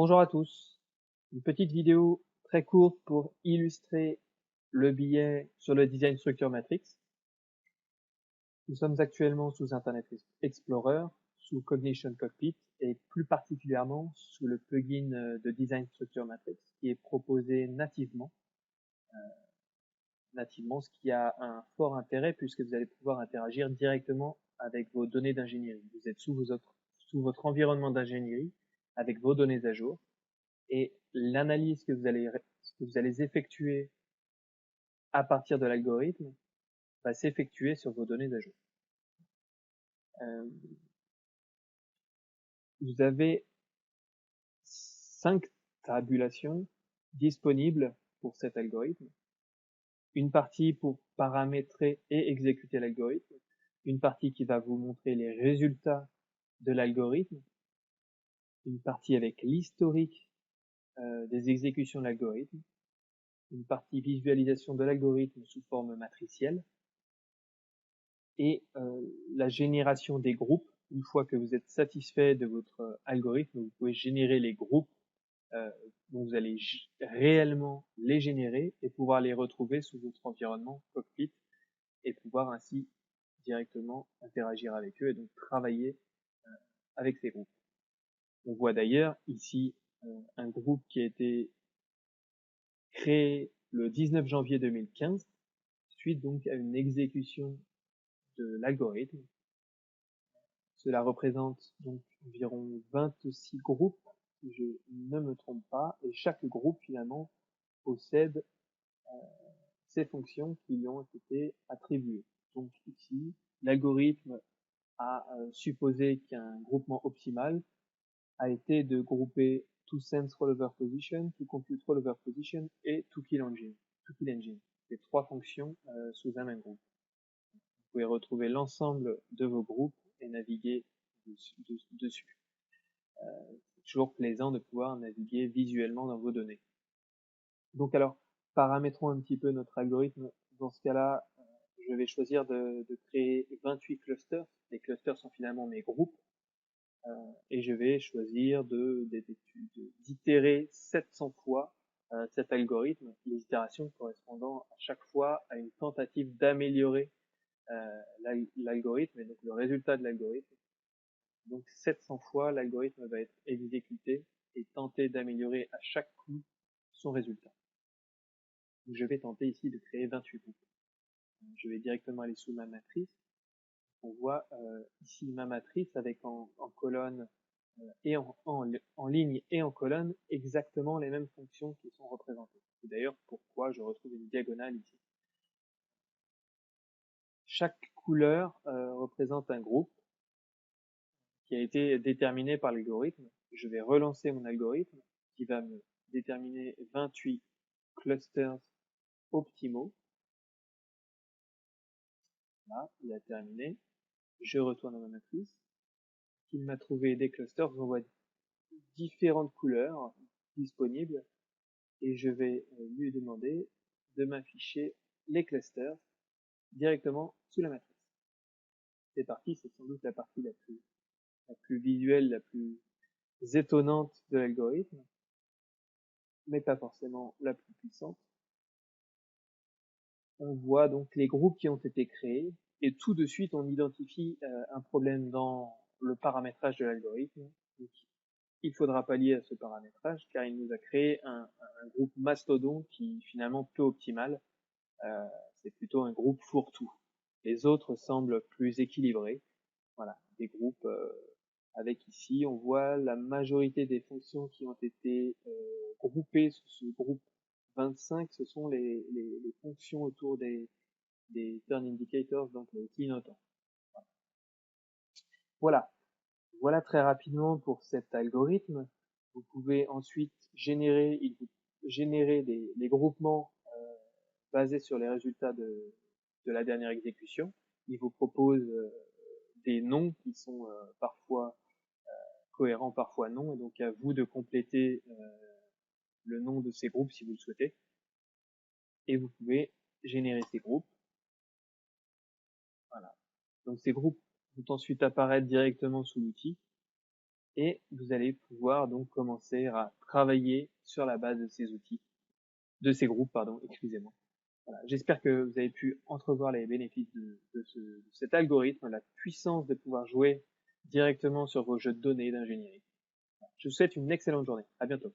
Bonjour à tous. Une petite vidéo très courte pour illustrer le biais sur le design structure matrix. Nous sommes actuellement sous Internet Explorer, sous Cognition Cockpit et plus particulièrement sous le plugin de design structure matrix qui est proposé nativement, ce qui a un fort intérêt puisque vous allez pouvoir interagir directement avec vos données d'ingénierie. Vous êtes sous votre environnement d'ingénierie avec vos données à jour. Et l'analyse que vous allez effectuer à partir de l'algorithme va s'effectuer sur vos données d'ajout. Vous avez 5 tabulations disponibles pour cet algorithme. Une partie pour paramétrer et exécuter l'algorithme, une partie qui va vous montrer les résultats de l'algorithme, une partie avec l'historique des exécutions de l'algorithme, une partie visualisation de l'algorithme sous forme matricielle, et la génération des groupes. Une fois que vous êtes satisfait de votre algorithme, vous pouvez générer les groupes dont vous allez réellement les générer et pouvoir les retrouver sous votre environnement cockpit et pouvoir ainsi directement interagir avec eux et donc travailler avec ces groupes. On voit d'ailleurs ici un groupe qui a été créé le 19 janvier 2015 suite donc à une exécution de l'algorithme. Cela représente donc environ 26 groupes, si je ne me trompe pas, et chaque groupe finalement possède ces fonctions qui lui ont été attribuées. Donc ici, l'algorithme a supposé qu'un groupement optimal a été de grouper toSense rollover position, toCompute rollover position et toKillEngine. Ces 3 fonctions sous un même groupe. Vous pouvez retrouver l'ensemble de vos groupes et naviguer dessus. C'est toujours plaisant de pouvoir naviguer visuellement dans vos données. Donc alors, paramétrons un petit peu notre algorithme. Dans ce cas-là, je vais choisir de créer 28 clusters. Les clusters sont finalement mes groupes. Et je vais choisir d'itérer 700 fois cet algorithme, les itérations correspondant à chaque fois à une tentative d'améliorer l'algorithme et donc le résultat de l'algorithme. Donc 700 fois, l'algorithme va être exécuté et tenter d'améliorer à chaque coup son résultat. Donc je vais tenter ici de créer 28 groupes. Je vais directement aller sous ma matrice. On voit ici ma matrice avec en colonne et en ligne et en colonne exactement les mêmes fonctions qui sont représentées. C'est d'ailleurs pourquoi je retrouve une diagonale ici. Chaque couleur représente un groupe qui a été déterminé par l'algorithme. Je vais relancer mon algorithme qui va me déterminer 28 clusters optimaux. Là, il a terminé. Je retourne à ma matrice. Il m'a trouvé des clusters. On voit différentes couleurs disponibles et je vais lui demander de m'afficher les clusters directement sous la matrice. C'est parti, c'est sans doute la partie la plus visuelle, la plus étonnante de l'algorithme, mais pas forcément la plus puissante. On voit donc les groupes qui ont été créés et tout de suite on identifie un problème dans le paramétrage de l'algorithme. Il faudra pallier à ce paramétrage car il nous a créé un groupe mastodon qui est finalement peu optimal. C'est plutôt un groupe fourre-tout. Les autres semblent plus équilibrés. Voilà, des groupes avec ici, on voit la majorité des fonctions qui ont été groupées sous ce groupe 25, ce sont les fonctions autour des turn indicators, donc les clignotants. Voilà. Voilà très rapidement pour cet algorithme. Vous pouvez ensuite générer des groupements basés sur les résultats de la dernière exécution. Il vous propose des noms qui sont parfois cohérents, parfois non, et donc à vous de compléter le nom de ces groupes si vous le souhaitez. Et vous pouvez générer ces groupes. Voilà. Donc ces groupes vont ensuite apparaître directement sous l'outil. et vous allez pouvoir donc commencer à travailler sur la base de ces outils, de ces groupes, pardon, excusez-moi. Voilà. J'espère que vous avez pu entrevoir les bénéfices de cet algorithme, la puissance de pouvoir jouer directement sur vos jeux de données d'ingénierie. Je vous souhaite une excellente journée. À bientôt.